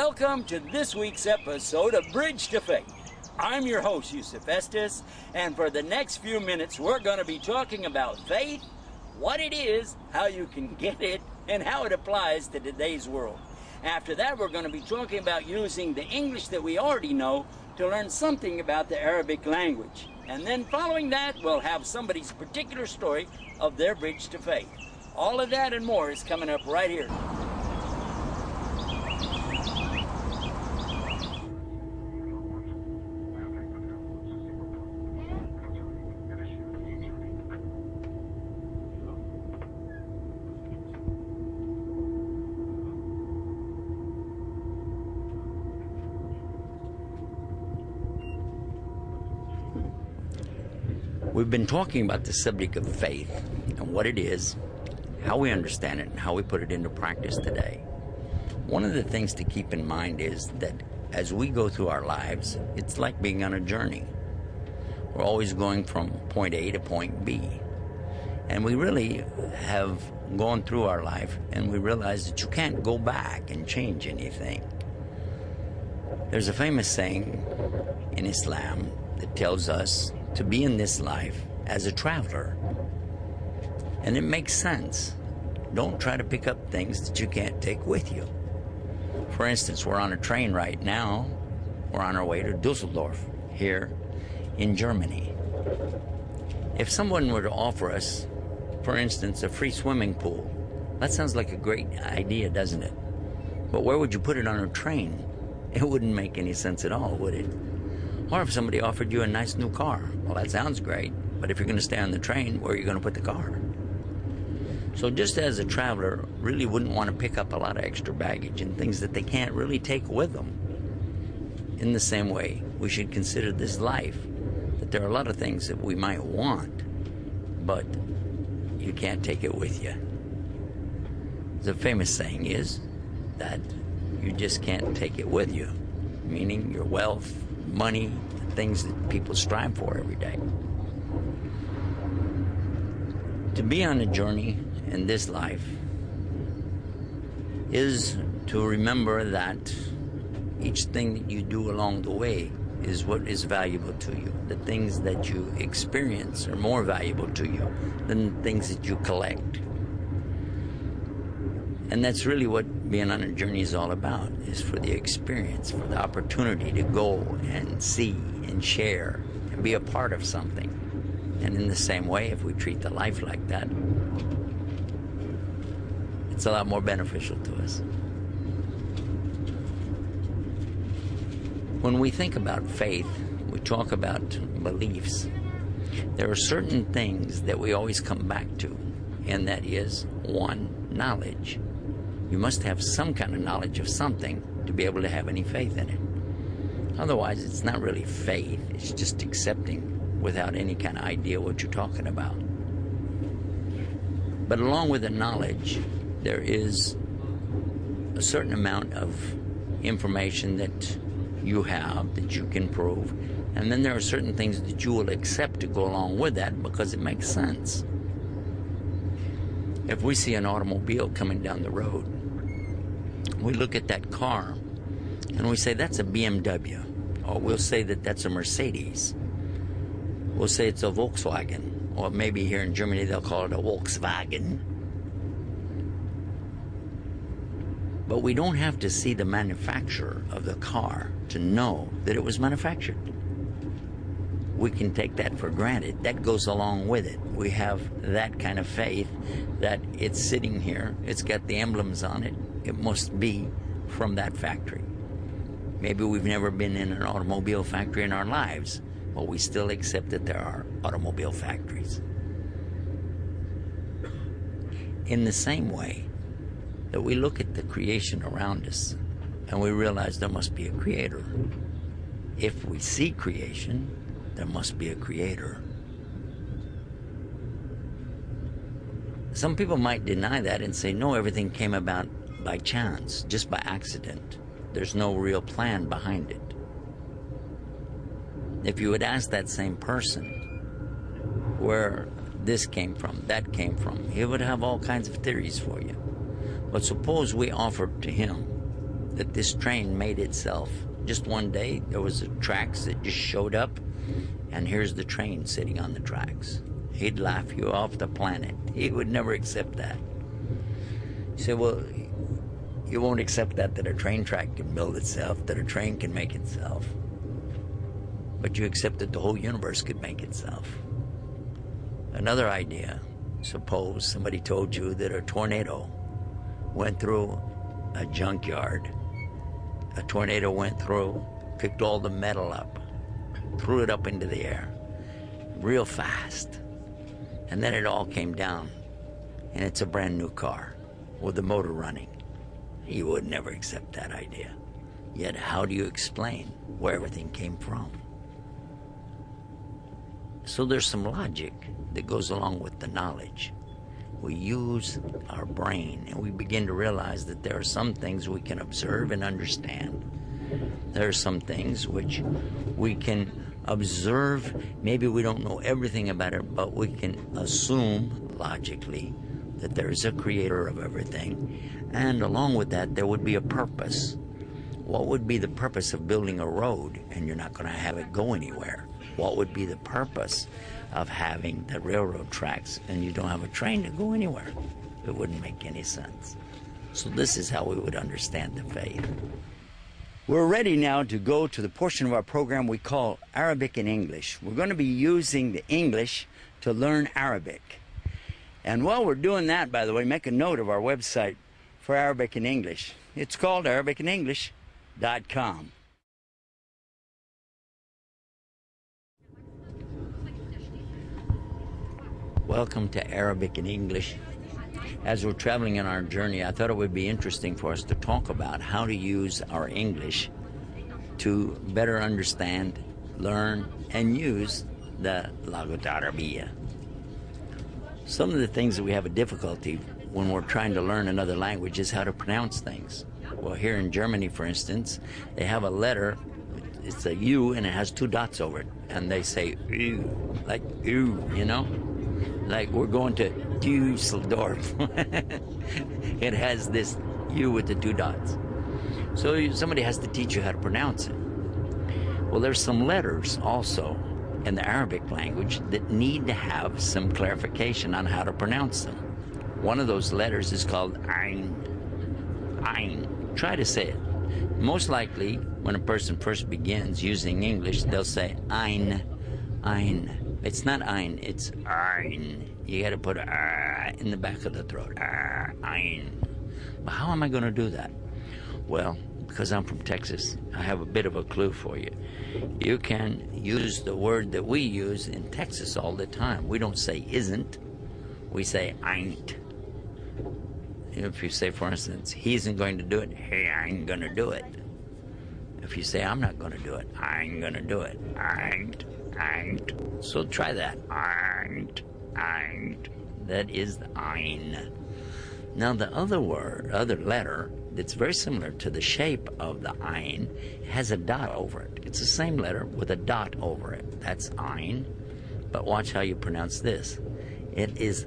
Welcome to this week's episode of Bridge to Faith. I'm your host, Yusuf Estes, and for the next few minutes, we're going to be talking about faith, what it is, how you can get it, and how it applies to today's world. After that, we're going to be talking about using the English that we already know to learn something about the Arabic language. And then following that, we'll have somebody's particular story of their bridge to faith. All of that and more is coming up right here. We've been talking about the subject of faith and what it is, how we understand it, and how we put it into practice today. One of the things to keep in mind is that as we go through our lives, it's like being on a journey. We're always going from point A to point B. And we really have gone through our life and we realize that you can't go back and change anything. There's a famous saying in Islam that tells us to be in this life as a traveler. And it makes sense. Don't try to pick up things that you can't take with you. For instance, we're on a train right now. We're on our way to Dusseldorf, here in Germany. If someone were to offer us, for instance, a free swimming pool, that sounds like a great idea, doesn't it? But where would you put it on a train? It wouldn't make any sense at all, would it? Or if somebody offered you a nice new car, well, that sounds great, but if you're going to stay on the train, where are you going to put the car? So just as a traveler really wouldn't want to pick up a lot of extra baggage and things that they can't really take with them, in the same way, we should consider this life, that there are a lot of things that we might want, but you can't take it with you. The famous saying is that you just can't take it with you, meaning your wealth, money, things that people strive for every day. To be on a journey in this life is to remember that each thing that you do along the way is what is valuable to you. The things that you experience are more valuable to you than the things that you collect. And that's really what being on a journey is all about, is for the experience, for the opportunity to go and see and share and be a part of something. And in the same way, if we treat the life like that, it's a lot more beneficial to us. When we think about faith, we talk about beliefs. There are certain things that we always come back to, and that is, one, knowledge. You must have some kind of knowledge of something to be able to have any faith in it. Otherwise, it's not really faith. It's just accepting without any kind of idea what you're talking about. But along with the knowledge, there is a certain amount of information that you have that you can prove. And then there are certain things that you will accept to go along with that because it makes sense. If we see an automobile coming down the road, we look at that car and we say that's a BMW, or we'll say that that's a Mercedes. We'll say it's a Volkswagen, or maybe here in Germany they'll call it a Volkswagen. But we don't have to see the manufacturer of the car to know that it was manufactured. We can take that for granted. That goes along with it. We have that kind of faith that it's sitting here, it's got the emblems on it, it must be from that factory. Maybe we've never been in an automobile factory in our lives, but we still accept that there are automobile factories. In the same way that we look at the creation around us and we realize there must be a creator. If we see creation, there must be a creator. Some people might deny that and say, no, everything came about by chance, just by accident. There's no real plan behind it. If you would ask that same person where this came from, that came from, he would have all kinds of theories for you. But suppose we offered to him that this train made itself. Just one day, there was tracks that just showed up, and here's the train sitting on the tracks. He'd laugh you off the planet. He would never accept that. You say, well, you won't accept that a train track can build itself, that a train can make itself. But you accept that the whole universe could make itself. Another idea, suppose somebody told you that a tornado went through a junkyard. A tornado went through, picked all the metal up, threw it up into the air real fast. And then it all came down, and it's a brand new car with the motor running. You would never accept that idea. Yet how do you explain where everything came from? So there's some logic that goes along with the knowledge. We use our brain, and we begin to realize that there are some things we can observe and understand. There are some things which we can observe. Maybe we don't know everything about it, but we can assume logically that there is a creator of everything. And along with that, there would be a purpose. What would be the purpose of building a road and you're not going to have it go anywhere? What would be the purpose of having the railroad tracks and you don't have a train to go anywhere? It wouldn't make any sense. So this is how we would understand the faith. We're ready now to go to the portion of our program we call Arabic and English. We're going to be using the English to learn Arabic. And while we're doing that, by the way, make a note of our website for Arabic and English. It's called ArabicandEnglish.com. Welcome to Arabic and English. As we're traveling in our journey, I thought it would be interesting for us to talk about how to use our English to better understand, learn, and use the Lughat Arabiya. Some of the things that we have a difficulty when we're trying to learn another language is how to pronounce things. Well, here in Germany, for instance, they have a letter, it's a U, and it has 2 dots over it, and they say "u," like "u," you know? Like we're going to Dusseldorf. It has this U with the 2 dots. So somebody has to teach you how to pronounce it. Well, there's some letters also in the Arabic language that need to have some clarification on how to pronounce them. One of those letters is called Ain. Ain. Try to say it. Most likely, when a person first begins using English, they'll say Ein. Ein. It's not Ein, it's Ein. You got to put in the back of the throat. Ein. But how am I going to do that? Well, because I'm from Texas, I have a bit of a clue for you. You can use the word that we use in Texas all the time. We don't say isn't, we say ain't. If you say, for instance, he isn't going to do it, hey, I ain't going to do it. If you say, I'm not going to do it, I ain't going to do it. Ain't. So try that. Ain't. That is the ein. Now the other letter that's very similar to the shape of the ein has a dot over it. It's the same letter with a dot over it. That's ein. But watch how you pronounce this. It is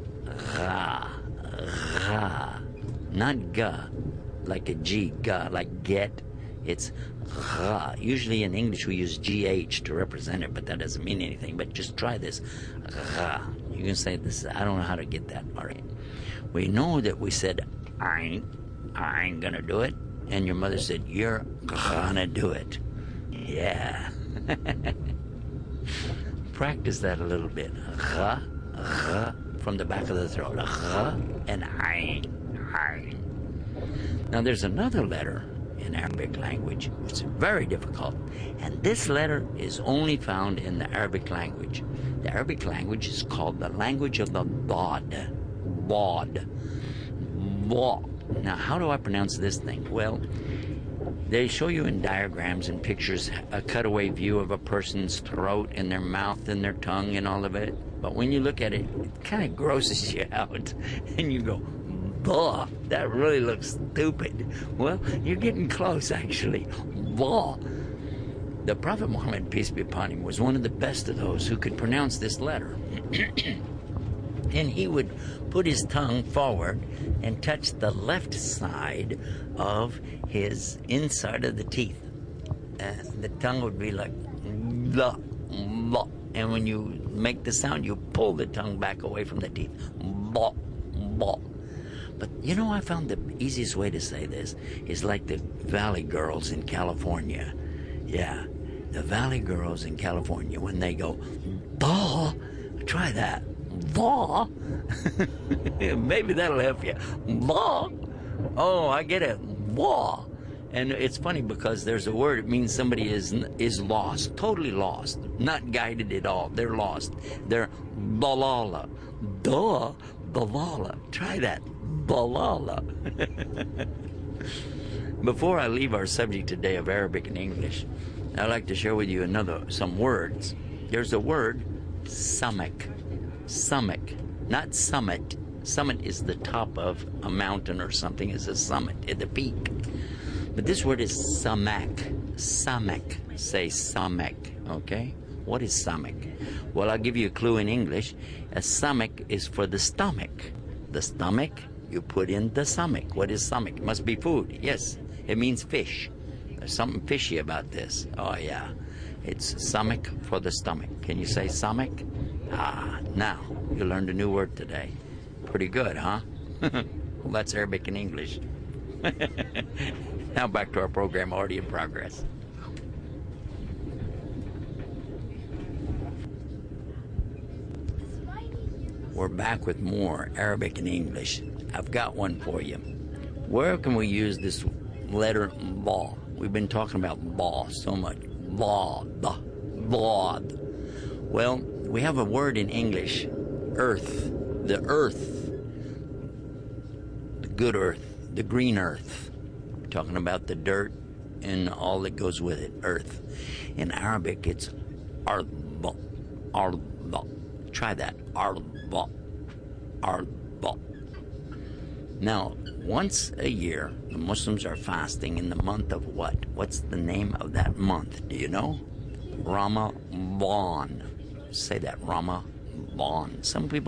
ra. Ra. Not ga, like a G, ga, like get. It's ra. Usually in English we use GH to represent it, but that doesn't mean anything. But just try this. Ra. You can say this. I don't know how to get that. All right. We know that we said I ain't gonna do it, and your mother said you're gonna do it. Yeah. Practice that a little bit. Ra, from the back of the throat. Ra and ain. Now there's another letter in Arabic language. It's very difficult, and this letter is only found in the Arabic language. The Arabic language is called the language of the Bod. Bod. Now, how do I pronounce this thing? Well, they show you in diagrams and pictures a cutaway view of a person's throat and their mouth and their tongue and all of it. But when you look at it, it kind of grosses you out. And you go, "Bah, that really looks stupid." Well, you're getting close, actually. Bah. The Prophet Muhammad, peace be upon him, was one of the best of those who could pronounce this letter. and he would put his tongue forward and touch the left side of his inside of the teeth. The tongue would be like blah, blah. And when you make the sound, you pull the tongue back away from the teeth. Blah, blah. But you know, I found the easiest way to say this is like the Valley Girls in California. Yeah, the Valley Girls in California, when they go, bah, try that. Bah. Maybe that'll help you. Bah. Oh, I get it. Bah. And it's funny because there's a word, it means somebody is lost, totally lost, not guided at all. They're lost. They're balala. Duh, balala. Try that. Balala. Before I leave our subject today of Arabic and English, I'd like to share with you some words. There's a word, summit. Summit, not summit. Summit is the top of a mountain or something, is a summit, at the peak. But this word is samak. Samak. Say samak, okay? What is samak? Well, I'll give you a clue in English. A samak is for the stomach. The stomach, you put in the samak. What is samak? It must be food. Yes, it means fish. There's something fishy about this. Oh, yeah. It's samak for the stomach. Can you say samak? Ah, now, you learned a new word today. Pretty good, huh? Well, that's Arabic and English. Now back to our program, already in progress. We're back with more Arabic and English. I've got one for you. Where can we use this letter ba? We've been talking about ba so much. Ba, da, bod. Well, we have a word in English, earth. The earth. The good earth. The green earth. We're talking about the dirt and all that goes with it, earth. In Arabic, it's arba. Arba. Try that. Arba. Arba. Now, once a year, the Muslims are fasting in the month of what? What's the name of that month? Do you know? Ramadan. Say that, Ramadan. Some people